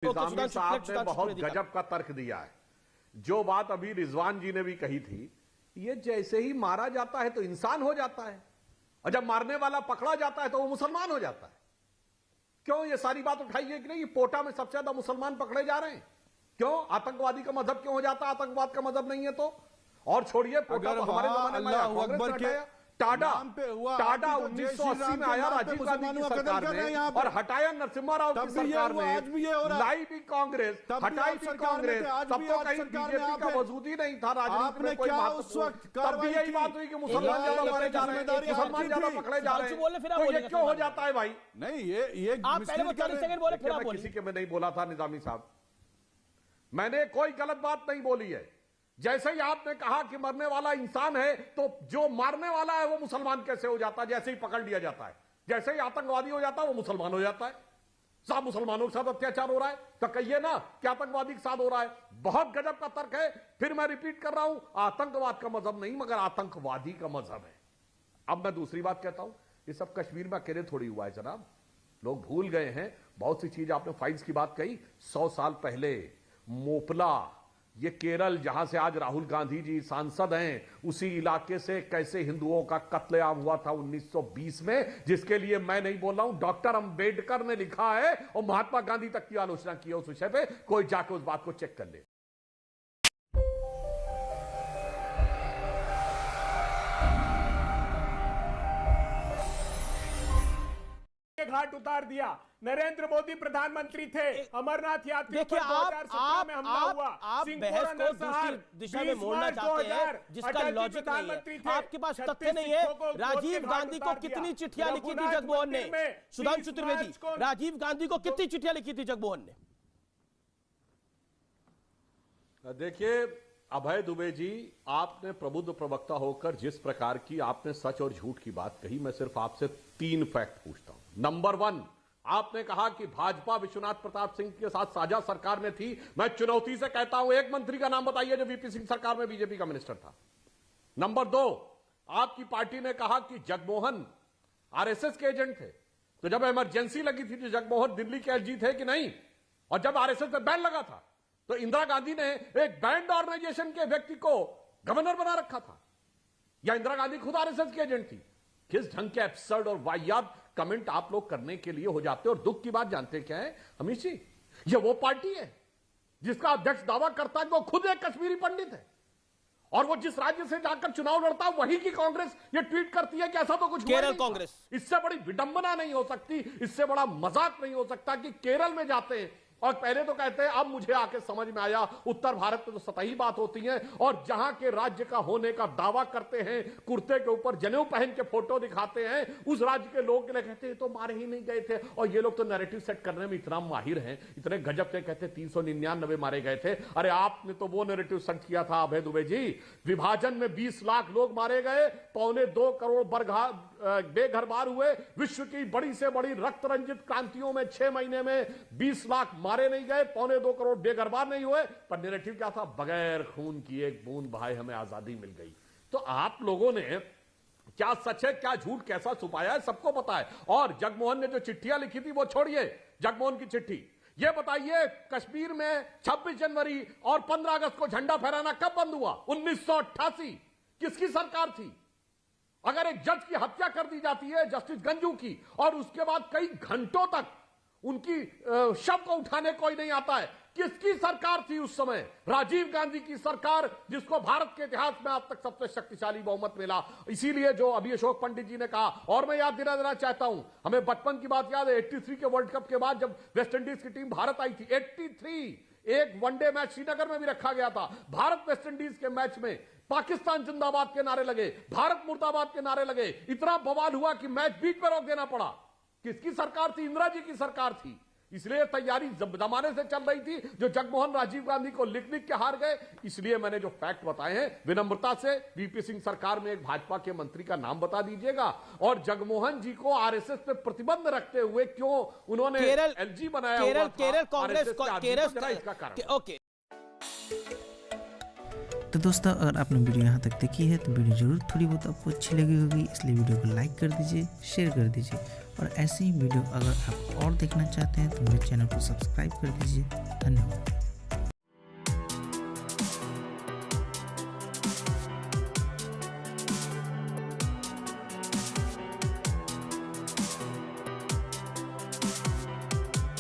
निजामी साहब ने बहुत गजब का तर्क दिया है। जो बात अभी रिजवान जी ने भी कही थी, ये जैसे ही मारा जाता है तो इंसान हो जाता है, और जब मारने वाला पकड़ा जाता है तो वो मुसलमान हो जाता है। क्यों ये सारी बात उठाई है कि नहीं, पोटा में सबसे ज्यादा मुसलमान पकड़े जा रहे हैं? क्यों? आतंकवादी का मजहब क्यों हो जाता है? आतंकवाद का मजहब नहीं है तो? और छोड़िए, पोटा तो हमारे जमाने में कांग्रेस ने हटाया। टाडा 1980 में आया राजीव गांधी की सरकार ने, और हटाया नरसिम्हा राव की सरकार ने। लाई भी कांग्रेस, हटाई भी कांग्रेस, तब तो कहीं बीजेपी का वजूद ही नहीं था राजनीति में कोई महत्वपूर्ण। तब भी यही बात हुई कि मुसलमान ज्यादा मारे जा रहे हैं, मुसलमान ज्यादा पकड़े जा रहे हैं। तो ये क्यों हो जाता है भाई? नहीं, ये आप पहले 40 सेकंड बोले, फिर आप बोलिए। किसी के में नहीं बोला था निजामी साहब, मैंने कोई गलत बात नहीं बोली है। जैसे ही आपने कहा कि मरने वाला इंसान है, तो जो मारने वाला है वो मुसलमान कैसे हो जाता है? जैसे ही पकड़ लिया जाता है, जैसे ही आतंकवादी हो जाता है वो मुसलमान हो जाता है। सब मुसलमानों के साथ अत्याचार हो रहा है तो कहिए ना कि आतंकवादी के साथ हो रहा है। बहुत गजब का तर्क है। फिर मैं रिपीट कर रहा हूं, आतंकवाद का मजहब नहीं, मगर आतंकवादी का मजहब है। अब मैं दूसरी बात कहता हूं, ये सब कश्मीर में अकेले थोड़ी हुआ है जनाब। लोग भूल गए हैं बहुत सी चीज। आपने फाइल्स की बात कही, 100 साल पहले मोपला, ये केरल जहां से आज राहुल गांधी जी सांसद हैं, उसी इलाके से कैसे हिंदुओं का कत्लेआम हुआ था 1920 में, जिसके लिए मैं नहीं बोल रहा हूं, डॉक्टर अंबेडकर ने लिखा है और महात्मा गांधी तक की आलोचना की है उस विषय पे। कोई जाके उस बात को चेक कर ले। घाट उतार दिया। नरेंद्र मोदी प्रधानमंत्री थे, अमरनाथ यात्रा देखिए, पर 2017 में हमला हुआ। आप बहस को दूसरी दिशा में मोड़ना चाहते हैं, जिसका लॉजिक नहीं है। आपके पास तथ्य नहीं है। राजीव गांधी को कितनी चिट्ठियां लिखी थी जगमोहन ने? सुधांशु त्रिवेदी, राजीव गांधी को कितनी चिट्ठियां लिखी थी जगमोहन ने? देखिए अभय दुबे जी, आपने प्रबुद्ध प्रवक्ता होकर जिस प्रकार की आपने सच और झूठ की बात कही, मैं सिर्फ आपसे 3 फैक्ट पूछता हूं। नंबर 1, आपने कहा कि भाजपा विश्वनाथ प्रताप सिंह के साथ साझा सरकार में थी। मैं चुनौती से कहता हूं, एक मंत्री का नाम बताइए जो वीपी सिंह सरकार में बीजेपी का मिनिस्टर था। नंबर 2, आपकी पार्टी ने कहा कि जगमोहन आरएसएस के एजेंट थे। तो जब इमरजेंसी लगी थी तो जगमोहन दिल्ली के एसजी थे कि नहीं? और जब आरएसएस पे बैन लगा था तो इंदिरा गांधी ने एक बैंड ऑर्गेनाइजेशन के व्यक्ति को गवर्नर बना रखा था, या इंदिरा गांधी खुद आरएसएस की एजेंट थी? किस ढंग के एब्सर्ड और वाहियात कमेंट आप लोग करने के लिए हो जाते हैं। और दुख की बात जानते क्या है अमित जी, ये वो पार्टी है जिसका अध्यक्ष दावा करता है कि वो खुद एक कश्मीरी पंडित है, और वो जिस राज्य से जाकर चुनाव लड़ता है वही की कांग्रेस ये ट्वीट करती है कि ऐसा तो कुछ केरल कांग्रेस। इससे बड़ी विडंबना नहीं हो सकती, इससे बड़ा मजाक नहीं हो सकता कि केरल में जाते हैं और पहले तो कहते हैं, अब मुझे आके समझ में आया, उत्तर भारत में तो सतही बात होती है, और जहां के राज्य का होने का दावा करते हैं, कुर्ते के ऊपर जनेऊ पहन के फोटो दिखाते हैं, उस राज्य के लोग के लिए कहते हैं तो मारे ही नहीं गए थे। और ये लोग तो नैरेटिव सेट करने में इतना माहिर हैं, इतने गजब के, कहते 399 मारे गए थे। अरे आपने तो वो नैरेटिव सेट किया था अभय दुबे जी, विभाजन में 20 लाख लोग मारे गए, 2.25 करोड़ बेघरबार हुए, विश्व की बड़ी से बड़ी रक्त रंजित क्रांतियों में 6 महीने में 20 लाख मारे नहीं गए, 2.25 करोड़ बेघरबार नहीं हुए, पर नैरेटिव क्या था? बगैर खून की एक बूंद बहाए हमें आजादी मिल गई। तो आप लोगों ने क्या सच है क्या झूठ कैसा छुपाया है सबको पता है। और जगमोहन ने जो चिट्ठियां लिखी थी वो छोड़िए, जगमोहन की चिट्ठी ये बताइए, कश्मीर में 26 जनवरी और 15 अगस्त को झंडा फहराना कब बंद हुआ? 1988। किसकी सरकार थी? अगर एक जज की हत्या कर दी जाती है, जस्टिस गंजू की, और उसके बाद कई घंटों तक उनकी शव को उठाने कोई नहीं आता है, किसकी सरकार थी उस समय? राजीव गांधी की सरकार, जिसको भारत के इतिहास में आज तक सबसे शक्तिशाली बहुमत मिला। इसीलिए जो अभी अशोक पंडित जी ने कहा, और मैं याद दिला देना चाहता हूं, हमें बचपन की बात याद है, 83 के वर्ल्ड कप के बाद जब वेस्ट इंडीज की टीम भारत आई थी, 83 एक वनडे मैच श्रीनगर में भी रखा गया था। भारत वेस्ट इंडीज के मैच में पाकिस्तान जिंदाबाद के नारे लगे, भारत मुर्दाबाद के नारे लगे, इतना बवाल हुआ कि मैच बीच में रोक देना पड़ा। किसकी सरकार थी? इंदिरा जी की सरकार थी। इसलिए तैयारी जमाने से चल रही थी, जो जगमोहन राजीव गांधी को लिख लिख के हार गए। इसलिए मैंने जो फैक्ट बताए हैं, विनम्रता से वीपी सिंह सरकार में एक भाजपा के मंत्री का नाम बता दीजिएगा, और जगमोहन जी को आरएसएस पे प्रतिबंध रखते हुए क्यों उन्होंने एलजी बनाया हुआ था, केरल कांग्रेस, इसका कारण। ओके। तो दोस्तों अगर आपने वीडियो यहाँ तक देखी है तो वीडियो जरूर थोड़ी बहुत आपको अच्छी लगी होगी, इसलिए वीडियो को लाइक कर दीजिए, शेयर कर दीजिए और ऐसे ही वीडियो अगर आप और देखना चाहते हैं तो मेरे चैनल को सब्सक्राइब कर दीजिए। धन्यवाद।